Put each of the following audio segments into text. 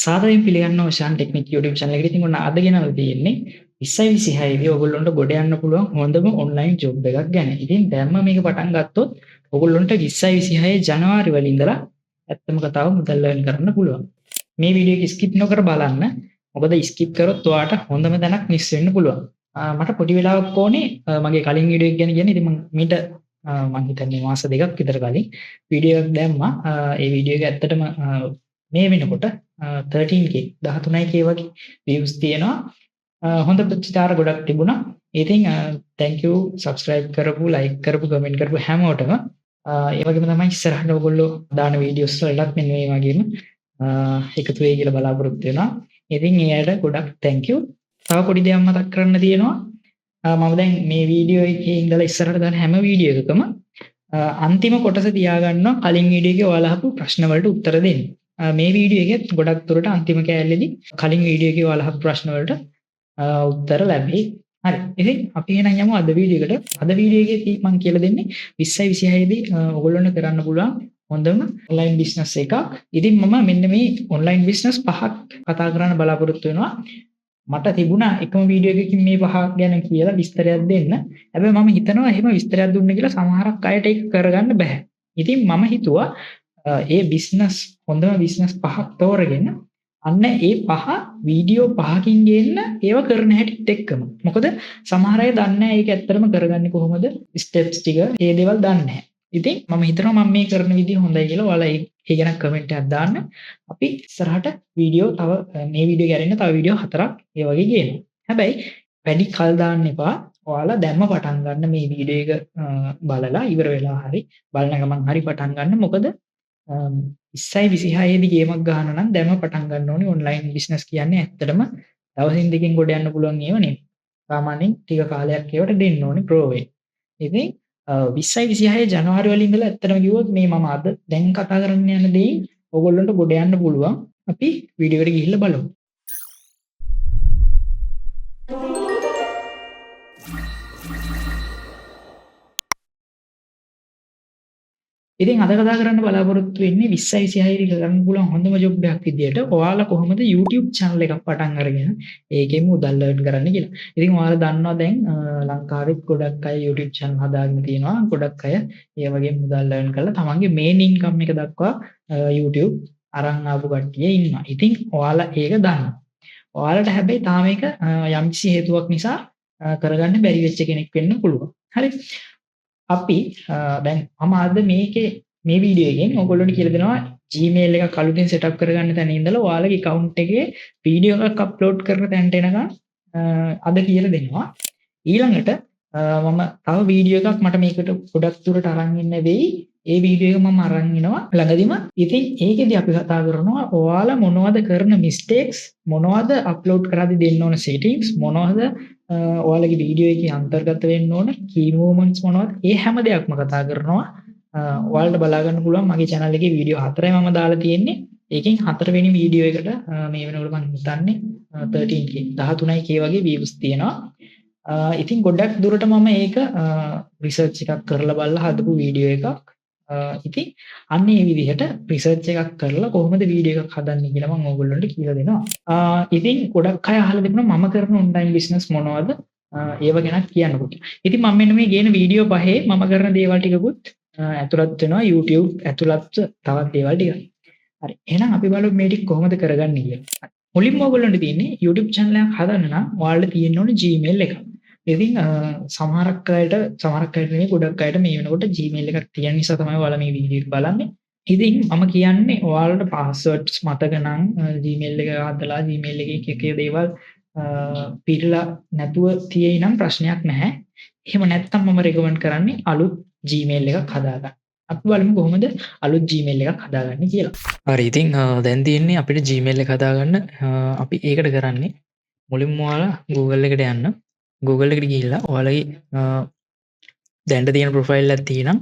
සාදරයෙන් පිළිගන්නවා Shan technique YouTube channel එකට. ඉතින් ඔන්න අද ගෙනල්ලා තියෙන්නේ 2026 දී ඔයගොල්ලන්ට ගොඩ යන්න පුළුවන් හොඳම ඔන්ලයින් ජොබ් එකක් ගැන. ඉතින් දැන්ම මේක පටන් ගත්තොත් ඔයගොල්ලන්ට 2026 ජනවාරි වල ඉඳලා ඇත්තම කතාව මුදල් earn කරන්න පුළුවන්. මේ වීඩියෝ එක skip නොකර බලන්න. මොකද skip කරොත් ඔයාට හොඳම දැනක් මිස් වෙන්න පුළුවන්. මට පොඩි වෙලාවක් ඕනේ මගේ කලින් වීඩියෝ එක ගැන කියන්නේ. ඉතින් මීට මම හිතන්නේ මාස දෙකක් විතර කලින් වීඩියෝ එකක් දැම්මා. ඒ වීඩියෝ එක ඇත්තටම මේ වෙනකොට 13k 13k වගේ views තියෙනවා. හොඳ ප්‍රතිචාර ගොඩක් තිබුණා. ඉතින් thank you subscribe කරපු, like කරපු, comment කරපු හැමෝටම. ඒ වගේම තමයි ඉස්සරහට ඔයගොල්ලෝ දාන වීඩියෝස් වලටත් මෙන්න මේ වගේම එකතු වෙයි කියලා බලාපොරොත්තු වෙනවා. ඉතින් එයාට ගොඩක් thank you. තව පොඩි දෙයක් මතක් කරන්න තියෙනවා. මම දැන් මේ වීඩියෝ එකේ ඉඳලා ඉස්සරහට දාන හැම වීඩියෝ එකකම අන්තිම කොටස තියාගන්නවා කලින් වීඩියෝ එකේ ඔයාලා අහපු ප්‍රශ්න වලට උත්තර දෙන්න. මේ වීඩියෝ එකෙත් ගොඩක් දුරට අන්තිම කෑල්ලේදී කලින් වීඩියෝ එකේ ඔයාලා අහපු ප්‍රශ්න වලට උත්තර ලැබෙයි. හරි. ඉතින් අපි එහෙනම් යමු අද වීඩියෝ එකට. අද වීඩියෝ එකේ මම කියලා දෙන්නේ 2026 දී ඔයගොල්ලන්ට කරන්න පුළුවන් හොඳම ඔන්ලයින් බිස්නස් එකක්. ඉතින් මම මෙන්න මේ ඔන්ලයින් බිස්නස් පහක් කතා කරන්න බලාපොරොත්තු වෙනවා. මට තිබුණා එකම වීඩියෝ එකකින් මේ පහ ගැන කියලා විස්තරයක් දෙන්න. හැබැයි මම හිතනවා එහෙම විස්තරයක් දුන්න කියලා සමහරක් අයට ඒක කරගන්න බෑ. ඉතින් මම හිතුවා ඒ බිස්නස් හොඳම බිස්නස් පහක් තෝරගෙන අන්න ඒ පහ වීඩියෝ පහකින් ගේන්න ඒව කරන හැටිත් එක්කම. මොකද සමහර අය දන්නේ නැහැ ඒක ඇත්තටම කරගන්නේ කොහොමද ස්ටෙප්ස් ටික ඒ දේවල් දන්නේ නැහැ. ඉතින් මම හිතනවා මම මේ කරන විදිය හොඳයි කියලා ඔයාලා ඒ ගැන කමෙන්ට් එකක් දාන්න. අපි ඉස්සරහට වීඩියෝ තව මේ වීඩියෝ ගැරෙන්න තව වීඩියෝ 4ක් ඒ වගේ ගේනවා. හැබැයි වැඩි කල් දාන්න එපා. ඔයාලා දැම්ම පටන් ගන්න මේ වීඩියෝ එක බලලා ඉවර වෙලා හරි බලන ගමන් හරි පටන් ගන්න. මොකද 2026 දී ගේමක් ගහන්න නම් දැම්ම පටන් ගන්න ඕනේ. ඔන්ලයින් බිස්නස් කියන්නේ ඇත්තටම දවසින් දෙකකින් ගොඩ යන්න පුළුවන් ඒවා නෙමෙයි. සාමාන්‍යයෙන් ටික කාලයක් ඒවට දෙන්න ඕනේ ප්‍රෝ වේ. ඉතින් 2026 ජනවාරි වල ඉඳලා ඇත්තටම කිව්වොත් මේ මම අද දැන් කතා කරන්න යන දේ ඕගොල්ලන්ට ගොඩ යන්න පුළුවන්. අපි වීඩියෝ එකට ගිහිල්ලා බලමු. ඉතින් අද කතා කරන්න බලාපොරොත්තු වෙන්නේ 2026 දී කරන්න පුළුවන් හොඳම ජොබ් එකක් විදියට ඔයාලා කොහොමද YouTube channel එකක් පටන් අරගෙන ඒකෙන් මුදල් earn කරන්න කියලා. ඉතින් ඔයාලා දන්නවා දැන් ලංකාවෙත් ගොඩක් අය YouTube channel හදාගෙන තියෙනවා. ගොඩක් අය ඒ වගේ මුදල් earn කරලා තමන්ගේ main income එක දක්වා YouTube අරන් ආපු කට්ටිය ඉන්නවා. ඉතින් ඔයාලා ඒක දන්නවා. ඔයාලට හැබැයි තාම මේක යම්කිසි හේතුවක් නිසා කරගන්න බැරි වෙච්ච කෙනෙක් වෙන්න පුළුවන්. හරි. අපි දැන් මම අද මේ වීඩියෝ එකෙන් ඔයගොල්ලන්ට කියලා දෙනවා Gmail එකක් අලුතෙන් setup කරගන්න තැන ඉඳලා ඔයාලගේ account එකේ වීඩියෝ එකක් upload කරන තැනට එනකන් අද කියලා දෙනවා. ඊළඟට මම තව වීඩියෝ එකක් මට මේකට ගොඩක් දුරට අරන් ඉන්න වෙයි. ඒ වීඩියෝ එක මම අරන් එනවා ළඟදිම. ඉතින් ඒකෙදි අපි කතා කරනවා ඔයාලා මොනවද කරන mistakes, මොනවද upload කරද්දී දෙන්න ඕන settings, මොනවද ඔයාලගේ වීඩියෝ එකේ අන්තර්ගත වෙන්න ඕන key moments මොනවද? ඒ හැම දෙයක්ම කතා කරනවා. ඔයාලට බලා ගන්න පුළුවන් මගේ channel එකේ වීඩියෝ 4යි මම දාලා තියෙන්නේ. ඒකෙන් 4 වෙනි වීඩියෝ එකට මේ වෙනකොට මම හිතන්නේ 13k 13k වගේ views තියෙනවා. ඉතින් ගොඩක් දුරට මම ඒක රිසර්ච් එකක් කරලා බලලා හදපු වීඩියෝ එකක්. ඉතින් අන්න ඒ විදිහට රිසර්ච් එකක් කරලා කොහොමද වීඩියෝ එකක් හදන්නේ කියලා මම ඕගොල්ලන්ට කියලා දෙනවා. ඉතින් ගොඩක් අය අහලා තිබුණා මම කරන ඔන්ලයින් බිස්නස් මොනවද? ඒව ගැන කියන්නකෝ. ඉතින් මම මෙන්න මේ ගේන වීඩියෝ පහේ මම කරන දේවල් ටිකකුත් ඇතුළත් වෙනවා YouTube ඇතුළත් තවත් දේවල් ටික. හරි. එහෙනම් අපි බලමු මේ ටික කොහොමද කරගන්නේ කියලා. මුලින්ම ඕගොල්ලන්ට තියෙන්නේ YouTube channel එකක් හදන්න නම් ඔයාලට තියෙන්න ඕනේ Gmail එකක්. ඉතින් සමහරක් අයට නෙමෙයි ගොඩක් අයට මේ වෙනකොට Gmail එකක් තියෙන නිසා තමයි ඔයාලා මේ වීඩියෝ එක බලන්නේ. ඉතින් මම කියන්නේ ඔයාලට passwords මතක නම් Gmail එක හදලා Gmail එකේ එක දේවල් පිරලා නැතුව තියෙයි නම් ප්‍රශ්නයක් නැහැ. එහෙම නැත්නම් මම recommend කරන්නේ අලුත් Gmail එකක් හදාගන්න. අපි බලමු කොහොමද අලුත් Gmail එකක් හදාගන්නේ කියලා. හරි. ඉතින් දැන් තියෙන්නේ අපිට Gmail එක හදාගන්න අපි ඒකට කරන්නේ මුලින්ම ඔයාලා Google එකට යන්න. Google එකට ගිහිල්ලා ඔයාලගේ දැන්ට තියෙන ප්‍රොෆයිල් එකක් තියෙනම්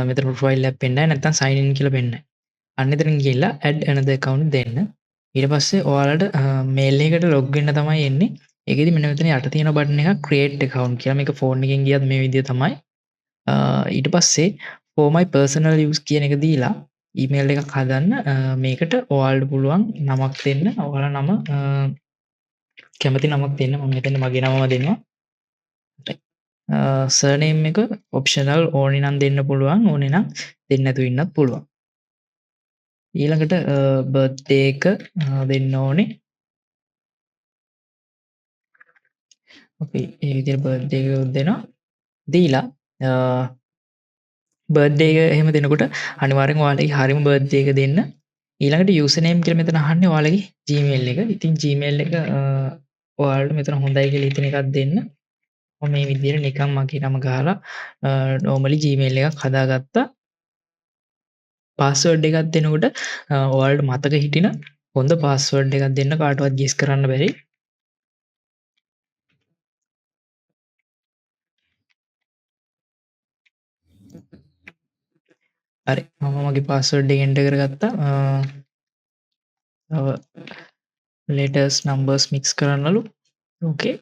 මෙතන ප්‍රොෆයිල් එකක් පෙන්නයි නැත්නම් sign in කියලා පෙන්නයි. අන්න එතනින් ගිහිල්ලා add another account දෙන්න. ඊට පස්සේ ඔයාලට mail එකකට log වෙන්න තමයි එන්නේ. ඒකෙදි මෙන්න මෙතන යට තියෙන බටන් එකක් create account කියලා. මේක phone එකෙන් ගියත් මේ විදිය තමයි. ඊට පස්සේ for my personal use කියන එක දීලා ඊමේල් එකක් හදන්න මේකට ඔයාලට පුළුවන් නමක් දෙන්න. ඔයාලා නම කැමති නමක් දෙන්න. මම මෙතන මගේ නමම දෙනවා. සර්නේම් එක ඔප්ෂනල්. ඕනේ නම් දෙන්න පුළුවන්. ඕනේ නම් දෙන්නේ නැතුව ඉන්නත් පුළුවන්. ඊළඟට බර්ත්ඩේ එක දෙන්න ඕනේ. අපි ඒ විදිහට බර්ත්ඩේ එක දෙනවා. දීලා බර්ත්ඩේ එක එහෙම දෙනකොට අනිවාර්යෙන් ඔයාලගේ හරිම බර්ත්ඩේ එක දෙන්න. ඊළඟට යූසර් නේම් කියලා මෙතන අහන්නේ ඔයාලගේ Gmail එක. ඉතින් Gmail එක ඔයාලට මෙතන හොඳයි කියලා හිතෙන එකක් දෙන්න. මම මේ විදිහට නිකන් මගේ නම ගහලා normally Gmail එකක් හදාගත්තා. පාස්වර්ඩ් එකක් දෙනකොට ඔයාලට මතක හිටින හොඳ පාස්වර්ඩ් එකක් දෙන්න. කාටවත් guess කරන්න බැරි. හරි මම මගේ පාස්වර්ඩ් එක එන්ටර් කරගත්තා. letters numbers mix කරන්නලු. ඕකේ.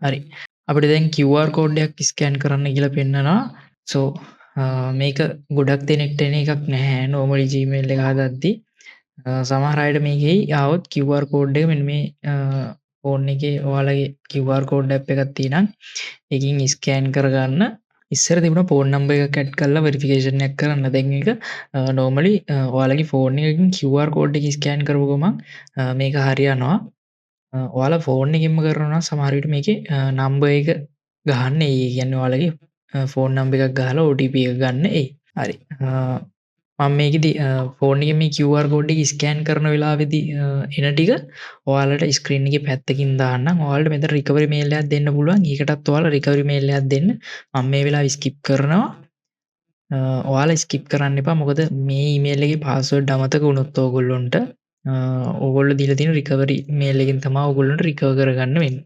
හරි. අපිට දැන් QR කෝඩ් එකක් ස්කෑන් කරන්න කියලා පෙන්නනවා. සෝ මේක ගොඩක් දෙනෙක්ට එන එකක් නැහැ normally Gmail එක හදද්දී. සමහර අයට මේකෙයි ආවොත් QR කෝඩ් එක මෙන්න මේ ෆෝන් එකේ ඔයාලගේ QR කෝඩ් ඇප් එකක් තියෙනම් ඒකින් ස්කෑන් කරගන්න. ඉස්සර තිබුණ ෆෝන් නම්බර් එකක් ඇඩ් කරලා වෙරිෆිකේෂන් එකක් කරන්න. දැන් ඒක normally ඔයාලගේ ෆෝන් එකකින් QR කෝඩ් එක ස්කෑන් කරපුව ගමන් මේක හරියනවා. ඔයාලා ෆෝන් එකකින්ම කරනවා නම් සමහර විට මේකේ නම්බර් එක ගහන්න එයි. ඒ කියන්නේ ඔයාලගේ ෆෝන් නම්බර් එකක් ගහලා OTP එක ගන්න එයි. හරි. මම මේකෙදි ෆෝන් එකේ මේ QR කෝඩ් එක ස්කෑන් කරන වෙලාවේදී එන ටික ඔයාලට ස්ක්‍රීන් එකේ පැත්තකින් දාන්නම්. ඔයාලට මෙතන රිකවරි මේල් එකක් දෙන්න පුළුවන්. ඒකටත් ඔයාලා රිකවරි මේල් එකක් දෙන්න. මම මේ වෙලාවේ ස්කිප් කරනවා. ඔයාලා ස්කිප් කරන්න එපා. මොකද මේ ඊමේල් එකේ පාස්වර්ඩ් අමතක වුණොත් ඕගොල්ලොන්ට ඕගොල්ලෝ දීලා තියෙන රිකවරි මේල් එකෙන් තමයි ඕගොල්ලන්ට රිකවර් කරගන්න වෙන්නේ.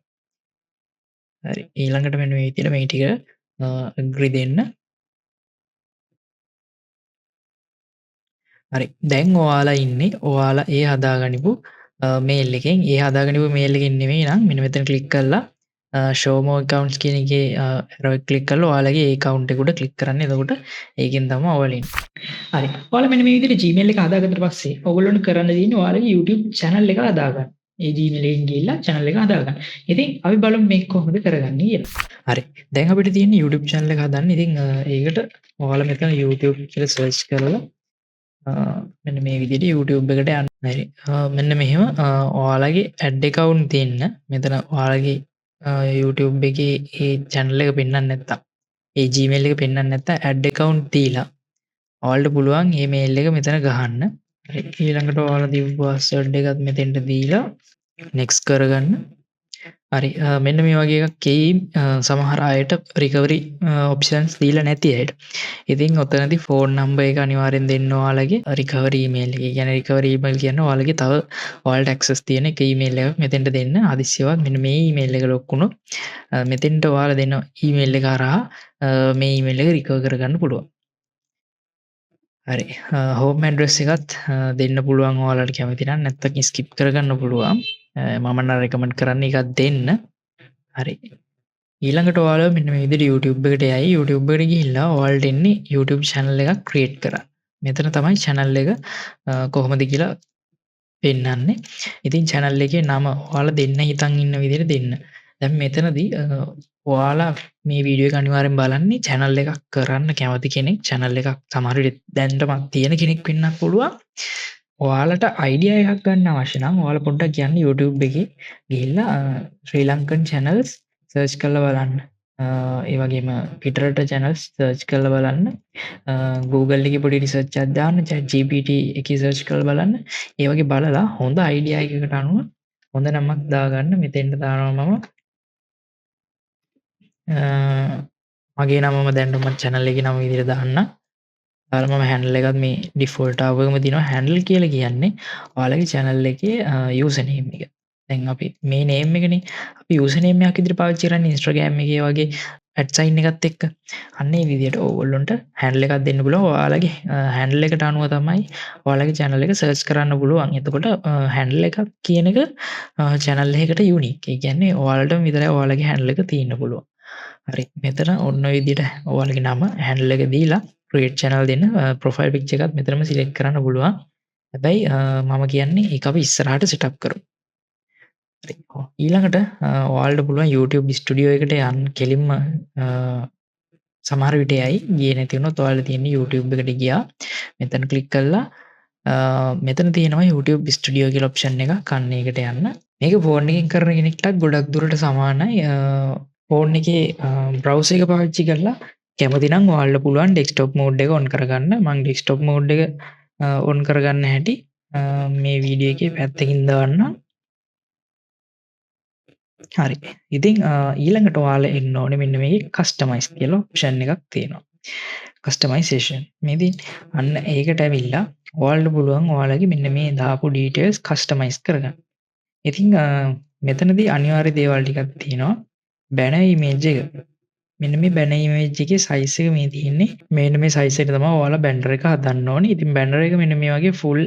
හරි. ඊළඟට මෙන්න මේ විදිහට මේ ටික agree දෙන්න. හරි. දැන් ඔයාලා ඉන්නේ ඔයාලා ඒ හදාගනිපු මේල් එකෙන්. ඒ හදාගනිපු මේල් එකෙන් නෙමෙයි නම් මෙන්න මෙතන ක්ලික් කරලා show more accounts කියන එකේ arrow එක ක්ලික් කරලා ඔයාලගේ ඒ account එක උඩ ක්ලික් කරන්න. එතකොට ඒකෙන් තමයි ඔයාලා ඉන්නේ. හරි. ඔයාලා මෙන්න මේ විදිහට Gmail එක හදාගත්තට පස්සේ ඔයගොල්ලන්ට කරන්න තියෙන්නේ ඔයාලගේ YouTube channel එක හදාගන්න. ඒ Gmail එකෙන් ගිහිල්ලා channel එක හදාගන්න. ඉතින් අපි බලමු මේක කොහොමද කරගන්නේ කියලා. හරි. දැන් අපිට තියෙන්නේ YouTube channel එක හදන්න. ඉතින් ඒකට ඔයාලා මෙතන YouTube කියලා search කරලා මෙන්න මේ විදිහට YouTube එකට යන්න. හරි. මෙන්න මෙහෙම ඔයාලගේ ad account දෙන්න. මෙතන ඔයාලගේ YouTube එකේ ඒ channel එක පෙන්වන්න නැත්තම් ඒ Gmail එක පෙන්වන්න නැත්තම් ad account දීලා ඔයාලට පුළුවන් මේ mail එක මෙතන ගහන්න. හරි. ඊළඟට ඔයාලා දීපු password එකත් මෙතෙන්ට දීලා next කරගන්න. හරි. මෙන්න මේ වගේ එකක් එයි සමහර අයට recovery options දීලා නැති අයට. ඉතින් ඔතනදී phone number එක අනිවාර්යෙන් දෙන්න ඔයාලගේ recovery email එක. ඒ කියන්නේ recovery email කියන්නේ ඔයාලගේ තව ඔයාලට access තියෙන එක email එකක් මෙතෙන්ට දෙන්න. හදිස්සියවත් මෙන්න මේ email එක ලොක් වුණොත් මෙතෙන්ට ඔයාලා දෙන email එක හරහා මේ email එක recover කරගන්න පුළුවන්. හරි. home address එකත් දෙන්න පුළුවන් ඔයාලට කැමති නම්. නැත්නම් skip කරගන්න පුළුවන්. මම නම් recommend කරන්නේ එකක් දෙන්න. හරි. ඊළඟට ඔයාලා මෙන්න මේ විදිහට YouTube එකට යයි. YouTube එකට ගිහිල්ලා ඔයාලට එන්නේ YouTube channel එකක් create කරන්න. මෙතන තමයි channel එක කොහොමද කියලා පෙන්නන්නේ. ඉතින් channel එකේ නම ඔයාලා දෙන්න හිතන් ඉන්න විදිහට දෙන්න. දැන් මෙතනදී ඔයාලා මේ වීඩියෝ එක අනිවාර්යෙන් බලන්නේ channel එකක් කරන්න කැමති කෙනෙක්. channel එකක් සමහර විට දැනටමත් තියෙන කෙනෙක් වෙන්නත් පුළුවන්. ඔයාලට අයිඩියා එකක් ගන්න අවශ්‍ය නම් ඔයාලා පොඩ්ඩක් යන්න YouTube එකේ ගිහිල්ලා Sri Lankan channels search කරලා බලන්න. ඒ වගේම පිටරට channels search කරලා බලන්න. Google එකේ පොඩි research එකක් දාන්න. ChatGPT එකේ search කරලා බලන්න. ඒ වගේ බලලා හොඳ අයිඩියා එකකට අනුව හොඳ නමක් දාගන්න. මෙතෙන්ට දානවා මම මගේ නමම දැන්ටමත් channel එකේ නම විදිහට දාන්න. මම හැන්ඩල් එකත් මේ ඩිෆෝල්ට් ආවගම තියෙනවා. හැන්ඩල් කියලා කියන්නේ ඔයාලගේ channel එකේ user name එක. දැන් අපි මේ name එකනේ අපි user name එකක් විදිහට පාවිච්චි කරන්නේ Instagram එකේ වගේ at sign එකත් එක්ක. අන්න ඒ විදිහට ඕගොල්ලොන්ට හැන්ඩල් එකක් දෙන්න පුළුවන්. ඔයාලගේ හැන්ඩල් එකට අනුව තමයි ඔයාලගේ channel එක search කරන්න පුළුවන්. එතකොට හැන්ඩල් එකක් කියන එක channel එකකට unique. ඒ කියන්නේ ඔයාලටම විතරයි ඔයාලගේ හැන්ඩල් එක තියෙන්න පුළුවන්. හරි. මෙතන ඔන්න ඔය විදිහට ඔයාලගේ නම හැන්ඩල් එක දීලා ක්‍රියේට් channel දෙන්න ප්‍රොෆයිල් පික්චර් එකත් මෙතනම සිලෙක්ට් කරන්න පුළුවන්. හැබැයි මම කියන්නේ ඒක අපි ඉස්සරහට සෙටප් කරමු. හරි. ඊළඟට ඔයාලට පුළුවන් YouTube ස්ටුඩියෝ එකට යන්න කෙලින්ම සමහර විට යයි. ගියේ නැති වුණොත් ඔයාලා තියෙන්නේ YouTube එකට ගියා. මෙතන ක්ලික් කරලා මෙතන තියෙනවා YouTube ස්ටුඩියෝ කියලා ඔප්ෂන් එකක්. අන්න ඒකට යන්න. මේක ෆෝන් එකකින් කරන කෙනෙක්ටත් ගොඩක් දුරට සමානයි. ෆෝන් එකේ බ්‍රවුසර් එක පාවිච්චි කරලා කැමති නම් ඔයාලට පුළුවන් ඩෙස්ක්ටොප් මෝඩ් එක ඔන් කරගන්න. මම ඩෙස්ක්ටොප් මෝඩ් එක ඔන් කරගන්න හැටි මේ වීඩියෝ එකේ පැත්තකින් දාන්නම්. හරි. ඉතින් ඊළඟට ඔයාලා එන්න ඕනේ මෙන්න මේකේ කස්ටමයිස් කියලා ඔප්ෂන් එකක් තියෙනවා. කස්ටමයිසේෂන්. මේදී අන්න ඒකට ඇවිල්ලා ඔයාලට පුළුවන් ඔයාලගේ මෙන්න මේ දාපු ඩීටේල්ස් කස්ටමයිස් කරගන්න. ඉතින් මෙතනදී අනිවාර්ය දේවල් ටිකක් තියෙනවා. බැනර් ඉමේජ් එක. මෙන්න මේ බැනර් ඉමේජ් එකේ සයිස් එක මේ තියෙන්නේ. මෙන්න මේ සයිස් එක තමයි ඔයාලා බැනර් එක හදන්න ඕනේ. ඉතින් බැනර් එක මෙන්න මේ වගේ ෆුල්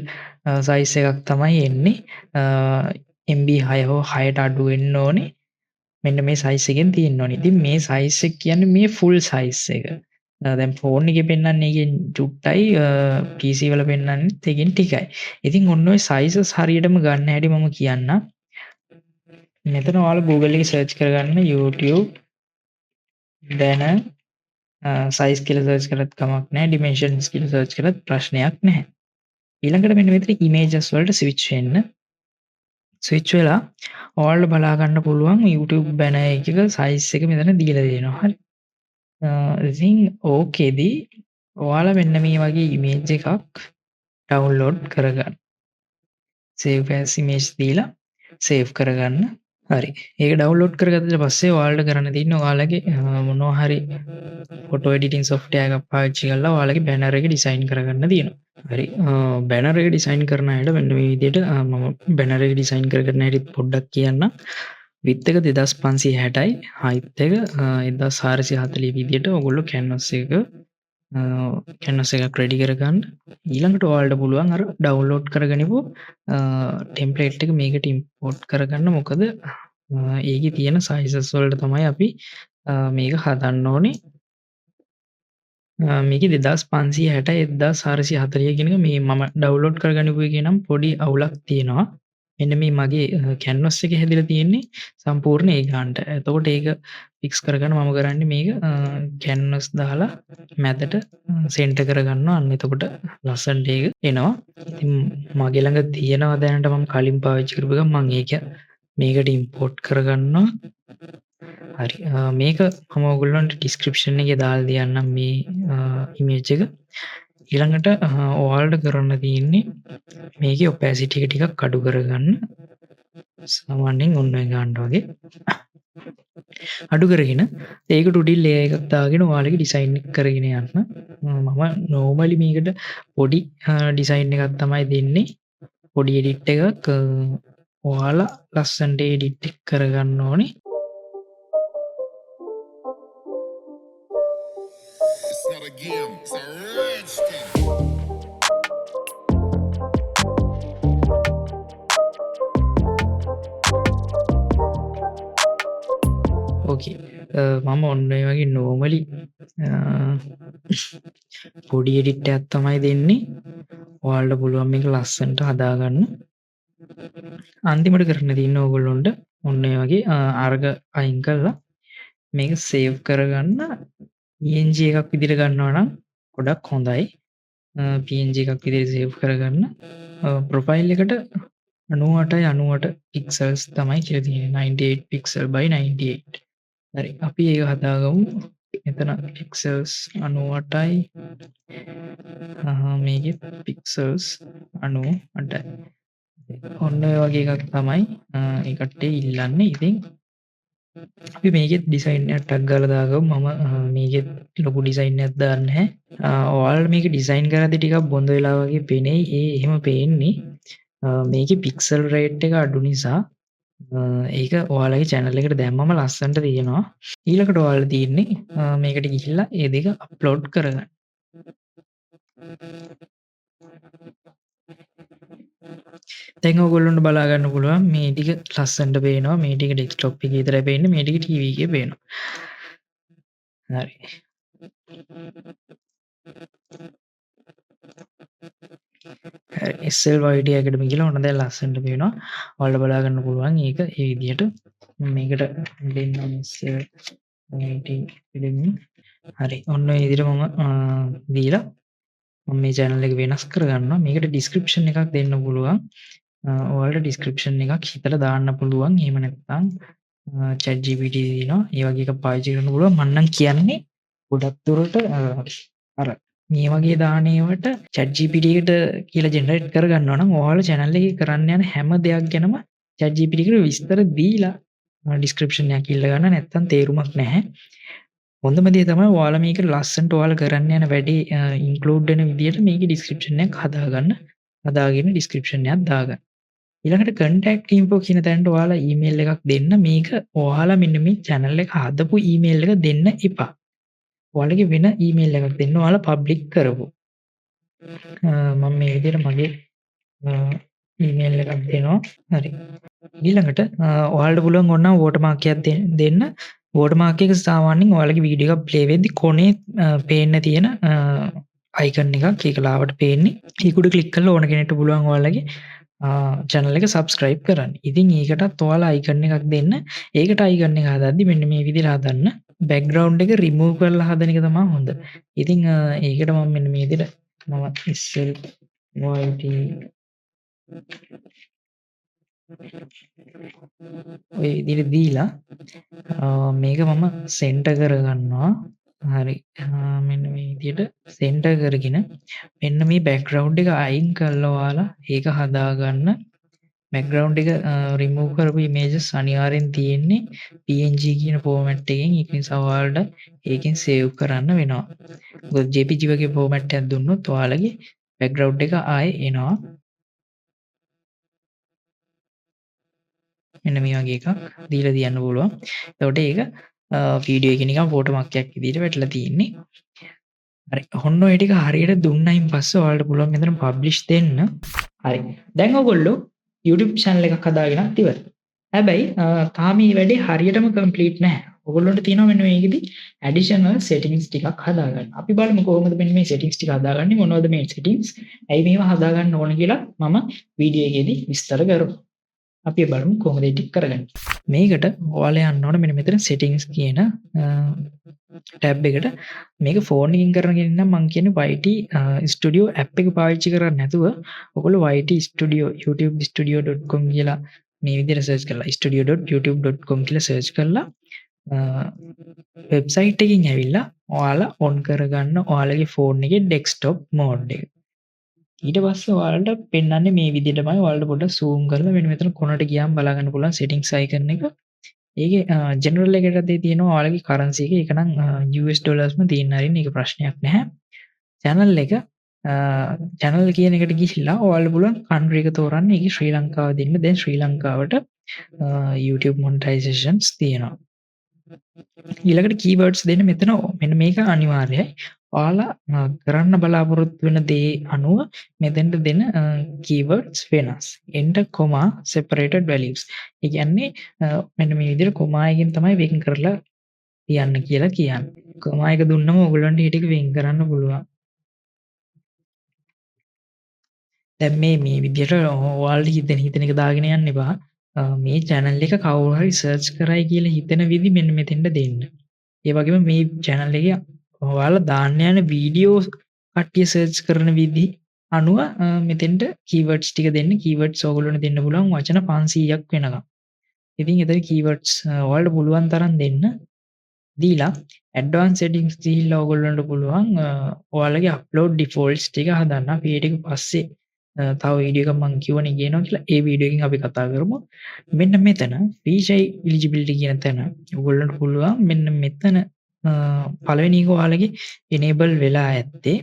සයිස් එකක් තමයි එන්නේ. MB 6 හෝ 6ට අඩු වෙන්න ඕනේ. මෙන්න මේ සයිස් එකෙන් තියෙන්න ඕනේ. ඉතින් මේ සයිස් එක කියන්නේ මේ ෆුල් සයිස් එක. දැන් ෆෝන් එකේ පෙන්නන්නේ ඒකෙන් චුට්ටයි PC වල පෙන්නන්නේත් ඒකෙන් ටිකයි. ඉතින් ඔන්න ඔය සයිසස් හරියටම ගන්න හැටි මම කියන්නම්. මෙතන ඔයාලා Google එකේ සර්ච් කරගන්න YouTube banner size කියලා සර්ච් කරත් කමක් නැහැ. dimensions කියලා සර්ච් කරත් ප්‍රශ්නයක් නැහැ. ඊළඟට මෙන්න මෙතන images වලට switch වෙන්න. ස්විච් වෙලා ඔයාලට බලා ගන්න පුළුවන් YouTube banner එකක size එක මෙතන දීලා දෙනවා. හරි. ඉතින් ඕකේදී ඔයාලා මෙන්න මේ වගේ image එකක් download කරගන්න. save as image දීලා save කරගන්න. හරි. ඒක download කරගත්තට පස්සේ ඔයාලට කරන්න තියෙන්නේ ඔයාලගේ මොනවා හරි photo editing software එකක් පාවිච්චි කරලා ඔයාලගේ banner එක design කරගන්න තියෙනවා. හරි. banner එක design කරන අයට මෙන්න මේ විදිහට මම banner එක design කරගන්න හැටි පොඩ්ඩක් කියන්නම්. width එක 2560යි, height එක 1440 විදිහට ඔයගොල්ලෝ canvas එකක් ready කරගන්න. ඊළඟට ඔයාලට පුළුවන් අර download කරගනිපු template එක මේකට import කරගන්න. මොකද ඒකේ තියෙන sizes වලට තමයි අපි මේක හදන්න ඕනේ. මේකේ 2560 1440 කියන එක මේ මම download කරගනිපු එකේ නම් පොඩි අවුලක් තියෙනවා. මෙන්න මේ මගේ canvas එකේ හැදිලා තියෙන්නේ සම්පූර්ණ ඒ ගානට. එතකොට ඒක fix කරගන්න මම කරන්නේ මේක canvas දාලා මැදට center කරගන්නවා. අන්න එතකොට ලස්සනට ඒක එනවා. ඉතින් මගේ ළඟ තියෙනවා දැනට මම කලින් පාවිච්චි කරපු එක මම ඒක මේකට import කරගන්නවා. හරි. මේක මම ඔයගොල්ලන්ට description එකේ දාලා තියන්නම් මේ image එක. ඊළඟට ඔයාලට කරන්න තියෙන්නේ මේකේ opacity එක ටිකක් අඩු කරගන්න. සාමාන්‍යයෙන් ඔන්න ඔය ගන්න වගේ අඩු කරගෙන ඒකට උඩින් layer එකක් දාගෙන ඔයාලගේ design එක කරගෙන යන්න. මම normally මේකට පොඩි design එකක් තමයි දෙන්නේ. පොඩි edit එකක් ඔයාලා ලස්සනට edit එක කරගන්න ඕනේ. It's not a game, it's a rich thing. ඕකේ. මම ඔන්න ඔය වගේ normally පොඩි edit එකක් තමයි දෙන්නේ. ඔයාලට පුළුවන් මේක ලස්සනට හදාගන්න. අන්තිමට කරන්න තියෙන්නේ ඕගොල්ලොන්ට ඔන්න ඔය වගේ අර්ග අයින් කරලා මේක save කරගන්න. PNG එකක් විදිහට ගන්නවා නම් ගොඩක් හොඳයි. PNG එකක් විදිහට save කරගන්න. profile එකට 98 pixels තමයි කියලා තියෙන්නේ. 98 pixel by 98. හරි. අපි ඒක හදාගමු. මෙතන pixels 98යි. මේකේ pixels 98යි. ඔන්න ඔය වගේ එකක් තමයි ඒ කට්ටිය ඉල්ලන්නේ. ඉතින් අපි මේකෙත් ඩිසයින් එකක් ටැග් ගාලා දාගමු. මම මේකෙත් ලොකු ඩිසයින් එකක් දාන්නේ නැහැ. ඔයාලා මේක ඩිසයින් කරද්දී ටිකක් බොඳ වෙලා වගේ පේනෙයි. එහෙම පේන්නේ මේකේ පික්සල් රේට් එක අඩු නිසා. ඒක ඔයාලගේ channel එකට දැම්මම ලස්සනට තියෙනවා. ඊළඟට ඔයාලා තියෙන්නේ මේකට ගිහිල්ලා ඒ දෙක අප්ලෝඩ් කරගන්න. දැන් ඔයගොල්ලන්ට බලා ගන්න පුළුවන් මේ ටික ලස්සනට පේනවා. මේ ටික ඩෙස්ක්ටොප් එකේ විතරයි පේන්නේ. මේ ටික ටීවී එකේ පේනවා. හරි. SLYT Academy කියලා ඔන්න දැන් ලස්සනට පේනවා. ඔයාලට බලා ගන්න පුළුවන් ඒක ඒ විදිහට. මම මේකට දෙන්නම් SLYT Academy. හරි. ඔන්න ඒ විදිහට මම දීලා මම මේ channel එක වෙනස් කරගන්නවා. මේකට description එකක් දෙන්න පුළුවන්. ඔයාලට description එකක් හිතලා දාන්න පුළුවන්. එහෙම නැත්නම් ChatGPT දිනවා. ඒ වගේ එකක් පාවිච්චි කරන්න පුළුවන්. මම නම් කියන්නේ ගොඩක් දුරට අර මේ වගේ දාන ඒවාට ChatGPT එකට කියලා ජෙනරේට් කරගන්නවා නම් ඔයාලා channel එකේ කරන්න යන හැම දෙයක් ගැනම ChatGPT එකට විස්තර දීලා description එකක් ඉල්ල ගන්න නැත්නම් තේරුමක් නැහැ. හොඳම දේ තමයි ඔයාලා මේක ලස්සනට ඔයාලා කරන්න යන වැඩේ include වෙන විදිහට මේකේ description එකක් හදාගන්න. හදාගෙන description එකක් දාගන්න. ඊළඟට contact info කියන තැනට ඔයාලා email එකක් දෙන්න. මේක ඔයාලා මෙන්න මේ channel එක හදපු email එක දෙන්න එපා. ඔයාලගේ වෙන email එකක් දෙන්න. ඔයාලා public කරපු. මම මේ විදිහට මගේ email එකක් දෙනවා. හරි. ඊළඟට ඔයාලට පුළුවන් ඕනනම් watermark එකක් දෙන්න. watermark එක සාමාන්‍යයෙන් ඔයාලගේ වීඩියෝ එකක් play වෙද්දි කොනේ පේන්න තියෙන icon එකක් ඒක ලාවට පේන්නේ. ඒක උඩ click කරලා ඕන කෙනෙක්ට පුළුවන් ඔයාලගේ channel එක subscribe කරන්න. ඉතින් ඒකටත් ඔයාලා icon එකක් දෙන්න. ඒකට icon එක හදද්දි මෙන්න මේ විදිහට හදන්න. background එක remove කරලා හදන එක තමයි හොඳ. ඉතින් ඒකට මම මෙන්න මේ විදිහට මම SLYT ඔය විදිහට දීලා මේක මම center කරගන්නවා. හරි. මෙන්න මේ විදිහට center කරගෙන මෙන්න මේ background එක අයින් කරලා ඔයාලා ඒක හදාගන්න. background එක remove කරපු images අනිවාර්යෙන් තියෙන්නේ PNG කියන format එකෙන්. ඒක නිසා ඔයාලට ඒකෙන් save කරන්න වෙනවා. මොකද JPG වගේ format එකක් දුන්නොත් ඔයාලගේ background එක ආයේ එනවා. මෙන්න මේ වගේ එකක් දීලා තියන්න පුළුවන්. එතකොට ඒක වීඩියෝ එකේ නිකන් watermark එකක් විදිහට වැටලා තියෙන්නේ. හරි. ඔන්න ඔය ටික හරියට දුන්නයින් පස්සේ ඔයාලට පුළුවන් මෙතන publish දෙන්න. හරි. දැන් ඔයගොල්ලෝ YouTube channel එකක් හදාගෙනත් ඉවරයි. හැබැයි තාම මේ වැඩේ හරියටම complete නැහැ. ඔයගොල්ලන්ට තියෙනවා මෙන්න මේකෙදි additional settings ටිකක් හදාගන්න. අපි බලමු කොහොමද මෙන්න මේ settings ටික හදාගන්නේ. මොනවද මේ settings? ඇයි මේවා හදාගන්න ඕන කියලා මම වීඩියෝ එකේදී විස්තර කරමු. අපි බලමු කොහොමද ඒක කරගන්නේ. මේකට ඔයාලා යන්න ඕන මෙන්න මෙතන settings කියන ටැබ් එකට. මේක ෆෝන් එකකින් කරගෙන නම් මම කියන්නේ YT Studio app එක පාවිච්චි කරන්නේ නැතුව ඔයගොල්ලෝ YT Studio youtubestudio.com කියලා මේ විදිහට search කරලා studio.youtube.com කියලා search කරලා වෙබ්සයිට් එකකින් ඇවිල්ලා ඔයාලා on කරගන්න ඔයාලගේ ෆෝන් එකේ desktop mode එක. ඊට පස්සේ ඔයාලට පෙන්වන්නේ මේ විදිහටමයි. ඔයාලට පොඩ්ඩක් zoom කරලා මෙන්න මෙතන කොනට ගියාම බලා ගන්න පුළුවන් settings icon එක. ඒකේ general එකකට තියෙනවා ඔයාලගේ currency එක. ඒක නම් US dollars ම තියෙන හරින්න ඒක ප්‍රශ්නයක් නැහැ. channel කියන එකට ගිහිල්ලා ඔයාලට පුළුවන් country එක තෝරන්න. ඒකේ ශ්‍රී ලංකාව දෙන්න. දැන් ශ්‍රී ලංකාවට YouTube monetizations තියෙනවා. ඊළඟට keywords දෙන්න මෙතන මෙන්න මේක අනිවාර්යයි. ඔයාලා කරන්න බලාපොරොත්තු වෙන දේ අනුව මෙතෙන්ට දෙන keywords වෙනස්. enter comma separated values. ඒ කියන්නේ මෙන්න මේ විදිහට comma එකෙන් තමයි වෙන් කරලා තියන්න කියලා කියන්නේ. comma එක දුන්නම ඔයගොල්ලන්ට ඒ ටික වෙන් කරන්න පුළුවන්. දැන් මේ විදිහට ඔයාලට හිතෙන එක දාගෙන යන්න එපා. මේ channel එක කවුරු හරි search කරයි කියලා හිතෙන විදි මෙන්න මෙතෙන්ට දෙන්න. ඒ වගේම මේ channel එකේ ඔයාලා දාන්න යන වීඩියෝ කට්ටිය search කරන විදි අනුව මෙතෙන්ට keywords ටික දෙන්න. keywords ඔයගොල්ලන්ට දෙන්න පුළුවන් වචන 500ක් වෙනකම්. ඉතින් එතන keywords ඔයාලට පුළුවන් තරම් දෙන්න. දීලා advanced settings දීලා ඔයගොල්ලන්ට පුළුවන් ඔයාලගේ upload defaults ටික හදන්න. අපි ඒ ටික පස්සේ තව වීඩියෝ එකක් මම කියවනේ කියනවා කියලා ඒ වීඩියෝ එකකින් අපි කතා කරමු. මෙන්න මෙතන feature eligibility කියන තැන ඔයගොල්ලන්ට පුළුවන් මෙන්න මෙතන පළවෙනි එක ඔයාලගේ enable වෙලා ඇත්තේ.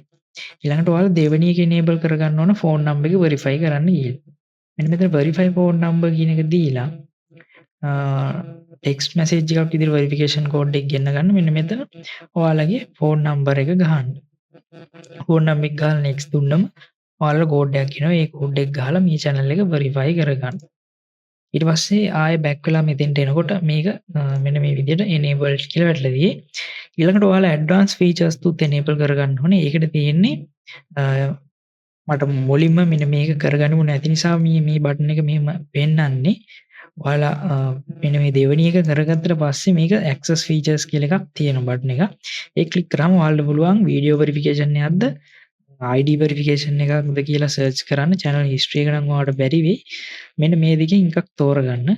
ඊළඟට ඔයාලා දෙවෙනි එක enable කරගන්න ඕන phone number එක verify කරන්න ගිහලා. මෙන්න මෙතන verify phone number කියන එක දීලා text message එකක් විදිහට verification code එක ගෙන්න ගන්න. මෙන්න මෙතන ඔයාලගේ phone number එක ගහන්න. phone number එක ගහලා next දුන්නම ඔයාලා කෝඩ් එකක් එනවා. ඒ කෝඩ් එක ගහලා මේ channel එක verify කරගන්න. ඊට පස්සේ ආයෙ බැක් වෙලා මෙතෙන්ට එනකොට මේක මෙන්න මේ විදිහට enabled කියලා වැටලා තියෙයි. ඊළඟට ඔයාලා advanced features තුත් enable කරගන්න ඕනේ. ඒකට තියෙන්නේ මට මුලින්ම මෙන්න මේක කරගන්න ඕනේ නැති නිසා මේ බටන් එක මෙහෙම පෙන්නන්නේ. ඔයාලා මෙන්න මේ දෙවෙනි එක කරගත්තට පස්සේ මේක access features කියලා එකක් තියෙනවා බටන් එක. ඒක ක්ලික් කරාම ඔයාලට පුළුවන් video verification එකක්ද ID verification එකක්ද කියලා search කරන්න. channel history එක නම් ඔයාලට බැරි වෙයි. මෙන්න මේ දෙකෙන් එකක් තෝරගන්න.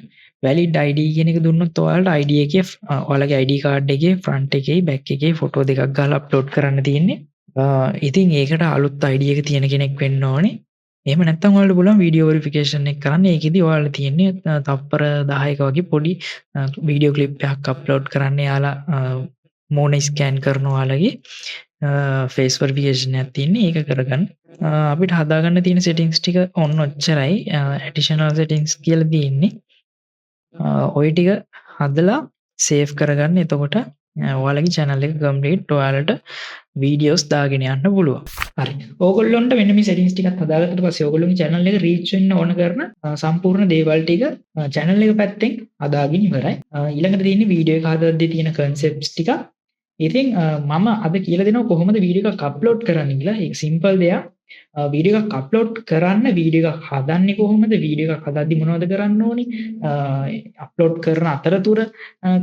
valid ID කියන එක දුන්නොත් ඔයාලට ID එකේ ඔයාලගේ ID card එකේ front එකේ back එකේ photo දෙකක් ගහලා upload කරන්න තියෙන්නේ. ඉතින් ඒකට අලුත් ID එක තියෙන කෙනෙක් වෙන්න ඕනේ. එහෙම නැත්නම් ඔයාලට පුළුවන් video verification එක කරන්න. ඒකෙදි ඔයාලට තියෙන්නේ තප්පර 10ක වගේ පොඩි video clip එකක් upload කරන්න. යාලා මූණ scan කරන ඔයාලගේ face verification එකක් තියෙන්නේ. ඒක කරගන්න. අපිට හදාගන්න තියෙන settings ටික ඔන්න ඔච්චරයි. additional settings කියලා තියෙන්නේ. ඔය ටික හදලා save කරගන්න. එතකොට ඔයාලගේ channel එක complete ඔයාලට videos දාගෙන යන්න පුළුවන්. හරි. ඕගොල්ලොන්ට මෙන්න මේ settings ටිකත් හදාගත්තට පස්සේ ඕගොල්ලෝගේ channel එක reach වෙන්න ඕන කරන සම්පූර්ණ දේවල් ටික channel එක පැත්තෙන් හදාගෙන ඉවරයි. ඊළඟට තියෙන්නේ video එක හදද්දී තියෙන concepts ටික. ඉතින් මම අද කියලා දෙනවා කොහොමද video එකක් upload කරන්න කියලා. ඒක simple දෙයක්. video එකක් upload කරන්න video එකක් හදන්නේ කොහොමද? video එකක් හදද්දී මොනවද කරන්න ඕනි? upload කරන අතරතුර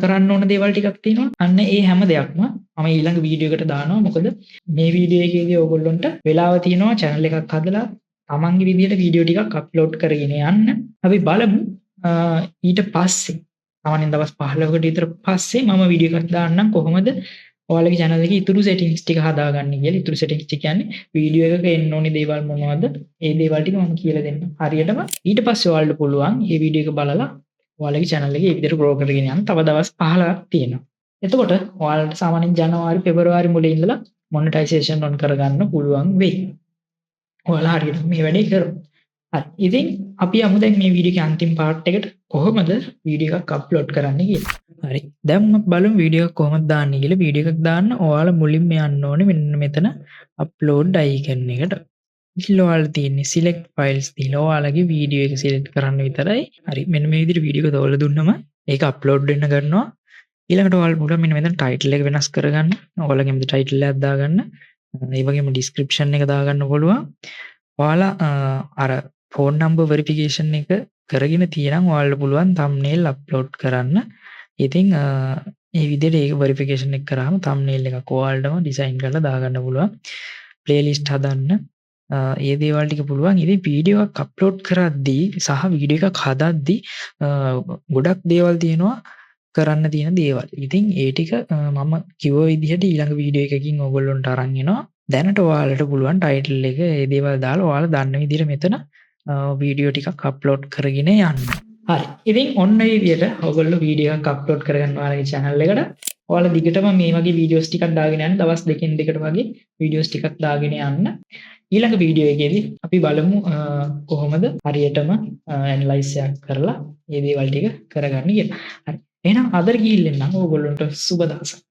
කරන්න ඕන දේවල් ටිකක් තියෙනවා. අන්න ඒ හැම දෙයක්ම මම ඊළඟ වීඩියෝ එකට දානවා. මොකද මේ වීඩියෝ එකේදී ඕගොල්ලොන්ට වෙලාව තියෙනවා channel එකක් හදලා තමන්ගේ විදිහට වීඩියෝ ටිකක් upload කරගෙන යන්න. අපි බලමු ඊට පස්සේ සාමාන්‍යයෙන් දවස් 15කට විතර පස්සේ මම වීඩියෝ එකක් දාන්නම් කොහොමද ඔයාලගේ channel එකේ ඉතුරු settings ටික හදාගන්න කියලා. ඉතුරු settings ටික කියන්නේ වීඩියෝ එකක එන්න ඕනි දේවල් මොනවද? ඒ දේවල් ටික මම කියලා දෙන්නම්. හරියටම ඊට පස්සේ ඔයාලට පුළුවන් මේ වීඩියෝ එක බලලා ඔයාලගේ channel එකේ මේ විදිහට grow කරගෙන යන්න. තව දවස් 15ක් තියෙනවා. එතකොට ඔයාලට සාමාන්‍යයෙන් ජනවාරි පෙබරවාරි මුලේ ඉඳලා monetization on කරගන්න පුළුවන් වෙයි. ඔයාලා හරියට මේ වැඩේ කරමු. හරි. ඉතින් අපි යමු දැන් මේ වීඩියෝ එකේ අන්තිම part එකට කොහොමද වීඩියෝ එකක් upload කරන්න කියලා. හරි. දැන් අපි බලමු වීඩියෝ එකක් කොහොමද දාන්නේ කියලා. වීඩියෝ එකක් දාන්න ඔයාලා මුලින්ම යන්න ඕනේ මෙන්න මෙතන upload icon එකට. ඉතින් ඔයාලා තියෙන්නේ select files තියලා ඔයාලගේ වීඩියෝ එක select කරන්න විතරයි. හරි. මෙන්න මේ විදිහට වීඩියෝ එක තෝරලා දුන්නම ඒක upload වෙන්න ගන්නවා. ඊළඟට ඔයාලා පුළුවන් මෙන්න මෙතන title එක වෙනස් කරගන්න. ඔයාලගේ මේ title එකක් දාගන්න. ඒ වගේම description එක දාගන්න පුළුවන්. ඔයාලා අර phone number verification එක කරගෙන තියෙනම් ඔයාලට පුළුවන් thumbnail upload කරන්න. ඉතින් මේ විදිහට ඒක verification එක කරාම thumbnail එකක් ඔයාලටම design කරලා දාගන්න පුළුවන්. playlist හදන්න ඒ දේවල් ටික පුළුවන්. ඉතින් වීඩියෝ එකක් upload කරද්දී සහ වීඩියෝ එකක් හදද්දී ගොඩක් දේවල් තියෙනවා කරන්න තියෙන දේවල්. ඉතින් ඒ ටික මම කිව්ව විදිහට ඊළඟ වීඩියෝ එකකින් ඔයගොල්ලන්ට අරන් එනවා. දැනට ඔයාලට පුළුවන් ටයිටල් එක ඒ දේවල් දාලා ඔයාලා දන්න විදිහට මෙතන වීඩියෝ ටිකක් අප්ලෝඩ් කරගෙන යන්න. හරි. ඉතින් ඔන්න ඒ විදිහට ඔයගොල්ලෝ වීඩියෝ එකක් අප්ලෝඩ් කරගන්න ඔයාලගේ channel එකට. ඔයාලා දිගටම මේ වගේ වීඩියෝස් ටිකක් දාගෙන යන්න දවස් දෙකකින් දෙකට වගේ වීඩියෝස් ටිකක් දාගෙන යන්න. ඊළඟ වීඩියෝ එකේදී අපි බලමු කොහොමද හරියටම ඇනලයිස් එකක් කරලා මේ දේවල් ටික කරගන්න කියලා. හරි. එහෙනම් අද ගිහින් එන්නම් ඕගොල්ලන්ට සුබ දවසක්.